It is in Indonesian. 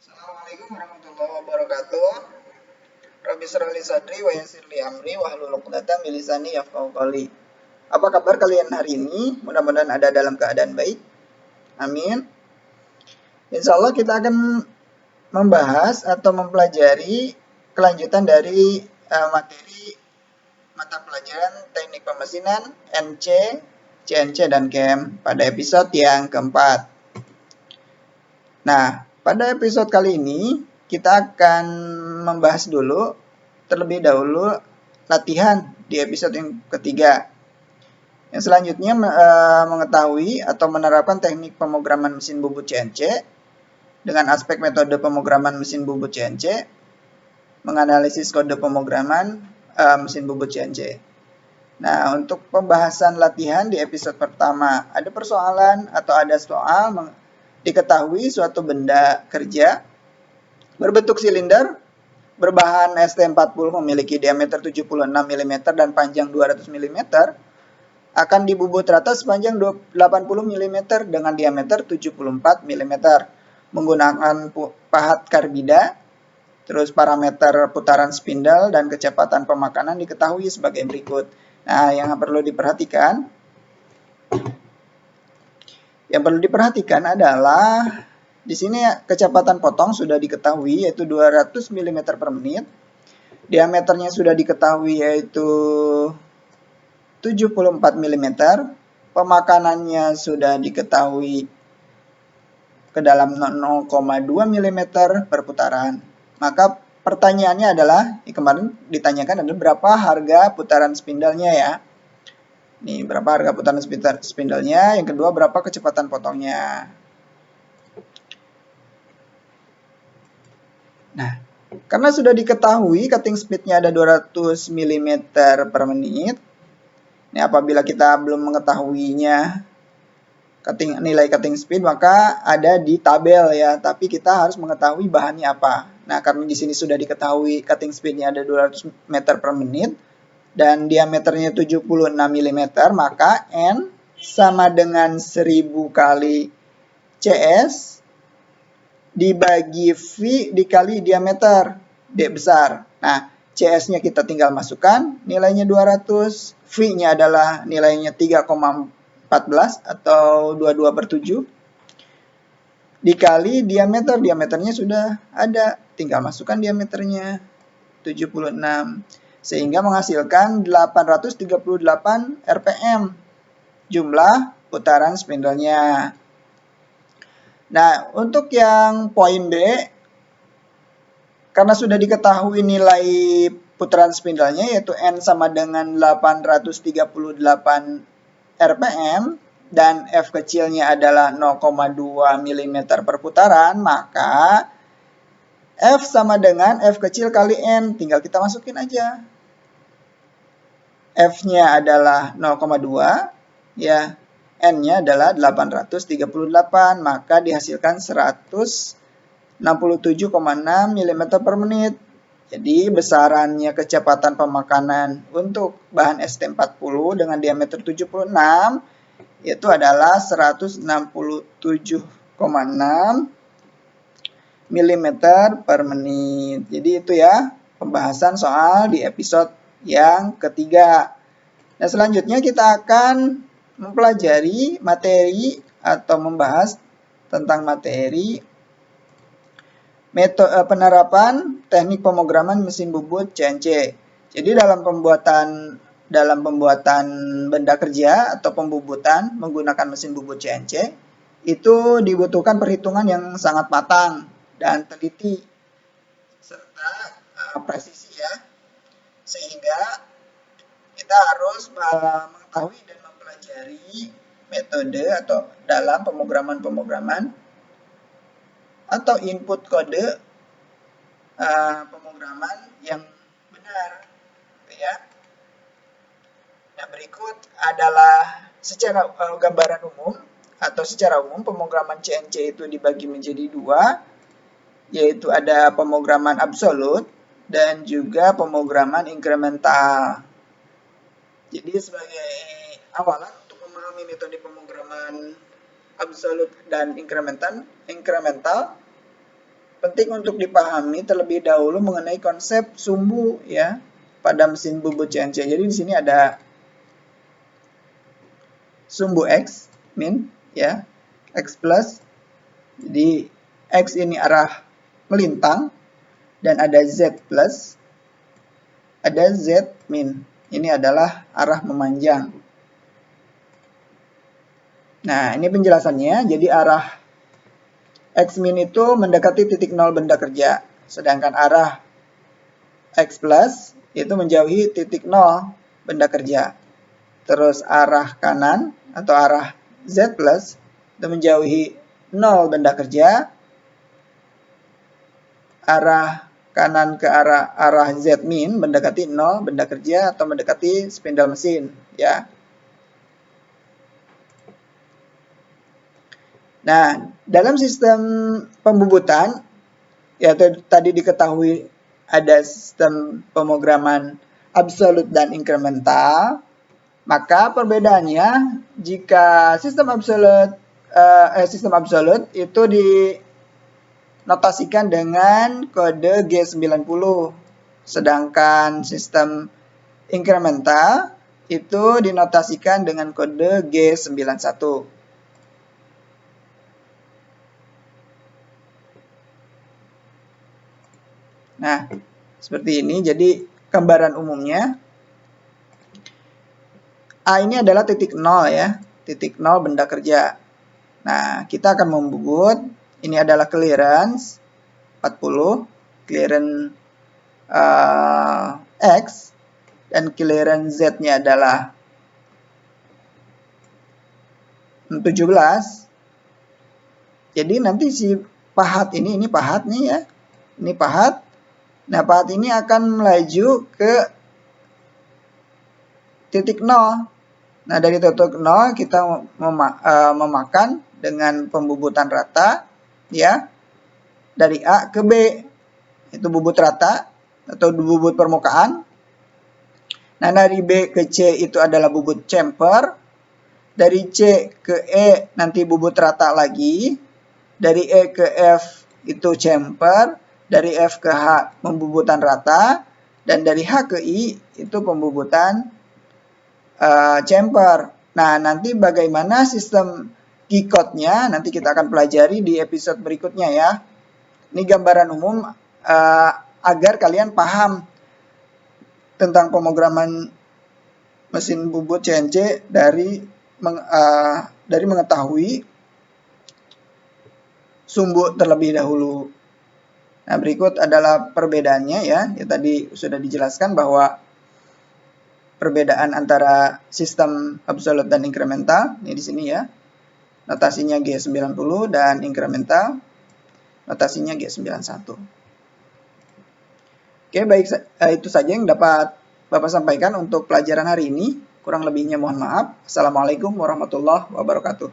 Assalamualaikum warahmatullahi wabarakatuh. Rabbi shrah li sadri wa yassir li amri wahlul 'uqdatam min lisani yafqahu qawli. Apa kabar kalian hari ini? Mudah-mudahan ada dalam keadaan baik. Amin. Insya Allah kita akan membahas atau mempelajari kelanjutan dari materi mata pelajaran teknik pemesinan NC, CNC, dan CAM pada episode yang keempat. Nah, pada episode kali ini kita akan membahas dulu terlebih dahulu latihan di episode yang ketiga. Yang selanjutnya mengetahui atau menerapkan teknik pemrograman mesin bubut CNC dengan aspek metode pemrograman mesin bubut CNC, menganalisis kode pemrograman mesin bubut CNC. Nah, untuk pembahasan latihan di episode pertama, ada persoalan atau ada soal diketahui suatu benda kerja berbentuk silinder berbahan ST40 memiliki diameter 76 mm dan panjang 200 mm akan dibubut rata sepanjang 80 mm dengan diameter 74 mm menggunakan pahat karbida. Terus parameter putaran spindle dan kecepatan pemakanan diketahui sebagai berikut. Nah, yang perlu diperhatikan adalah di sini kecepatan potong sudah diketahui yaitu 200 mm per menit. Diameternya sudah diketahui yaitu 74 mm. Pemakanannya sudah diketahui ke dalam 0,2 mm per putaran. Maka pertanyaannya adalah, kemarin ditanyakan adalah berapa harga putaran spindle-nya ya. Nih, berapa harga putaran spindle-nya. Yang kedua, berapa kecepatan potongnya. Nah, karena sudah diketahui cutting speed-nya ada 200 mm per menit. Ini apabila kita belum mengetahuinya nilai cutting speed, maka ada di tabel ya, tapi kita harus mengetahui bahannya apa. Nah, karena di sini sudah diketahui cutting speed-nya ada 200 meter per menit dan diameternya 76 mm, maka N sama dengan 1000 kali CS dibagi V dikali diameter D besar. Nah, CS-nya kita tinggal masukkan, nilainya 200, V-nya adalah nilainya 3,14 atau 22/7 dikali diameternya sudah ada, tinggal masukkan diameternya 76 sehingga menghasilkan 838 rpm jumlah putaran spindle-nya. Nah, untuk yang poin B, karena sudah diketahui nilai putaran spindle-nya yaitu N sama dengan 838 rpm dan F kecilnya adalah 0,2 mm per putaran, maka F sama dengan F kecil kali N, tinggal kita masukin aja. F-nya adalah 0,2, ya. N-nya adalah 838, maka dihasilkan 167,6 mm per menit. Jadi besarannya kecepatan pemakanan untuk bahan ST40 dengan diameter 76 yaitu adalah 167,6 mm per menit. Jadi itu ya pembahasan soal di episode yang ketiga. Nah, selanjutnya kita akan mempelajari materi atau membahas tentang materi metode penerapan teknik pemrograman mesin bubut CNC. Jadi dalam pembuatan benda kerja atau pembubutan menggunakan mesin bubut CNC itu dibutuhkan perhitungan yang sangat matang dan teliti serta presisi ya, sehingga kita harus mengetahui dan mempelajari metode atau dalam pemrograman atau input kode pemrograman yang benar, ya. Nah, berikut adalah secara gambaran umum atau secara umum pemrograman CNC itu dibagi menjadi dua, yaitu ada pemrograman absolut dan juga pemrograman inkremental. Jadi sebagai awalan untuk memahami metode pemrograman absolut dan inkremental, penting untuk dipahami terlebih dahulu mengenai konsep sumbu ya pada mesin bubut CNC. Jadi di sini ada sumbu X min ya, X plus. Jadi X ini arah melintang dan ada Z plus, ada Z min. Ini adalah arah memanjang. Nah, ini penjelasannya. Jadi arah X min itu mendekati titik nol benda kerja, sedangkan arah X plus itu menjauhi titik nol benda kerja. Terus arah kanan atau arah Z plus itu menjauhi nol benda kerja. Arah kanan ke arah Z min mendekati nol benda kerja atau mendekati spindle mesin ya. Nah, dalam sistem pembubutan ya tadi diketahui ada sistem pemrograman absolut dan incremental. Maka perbedaannya jika sistem absolut itu dinotasikan dengan kode G90, sedangkan sistem incremental itu dinotasikan dengan kode G91. Nah, seperti ini. Jadi gambaran umumnya A ini adalah titik nol ya, titik nol benda kerja. Nah, kita akan membubut. Ini adalah clearance 40, clearance X, dan clearance Z-nya adalah 17. Jadi nanti si pahat ini pahat nih ya, ini pahat. Nah, pahat ini akan melaju ke titik nol. Nah, dari titik nol kita memakan dengan pembubutan rata ya dari A ke B. Itu bubut rata atau bubut permukaan. Nah, dari B ke C itu adalah bubut chamfer. Dari C ke E nanti bubut rata lagi. Dari E ke F itu chamfer. Dari F ke H pembubutan rata. Dan dari H ke I itu pembubutan chamfer. Nah, nanti bagaimana sistem G-code-nya nanti kita akan pelajari di episode berikutnya ya. Ini gambaran umum agar kalian paham tentang pemrograman mesin bubut CNC dari mengetahui sumbu terlebih dahulu. Nah, berikut adalah perbedaannya ya. Tadi sudah dijelaskan bahwa perbedaan antara sistem absolut dan incremental ini di sini ya. Notasinya G90 dan incremental notasinya G91. Oke, baik, itu saja yang dapat Bapak sampaikan untuk pelajaran hari ini. Kurang lebihnya mohon maaf. Assalamualaikum warahmatullahi wabarakatuh.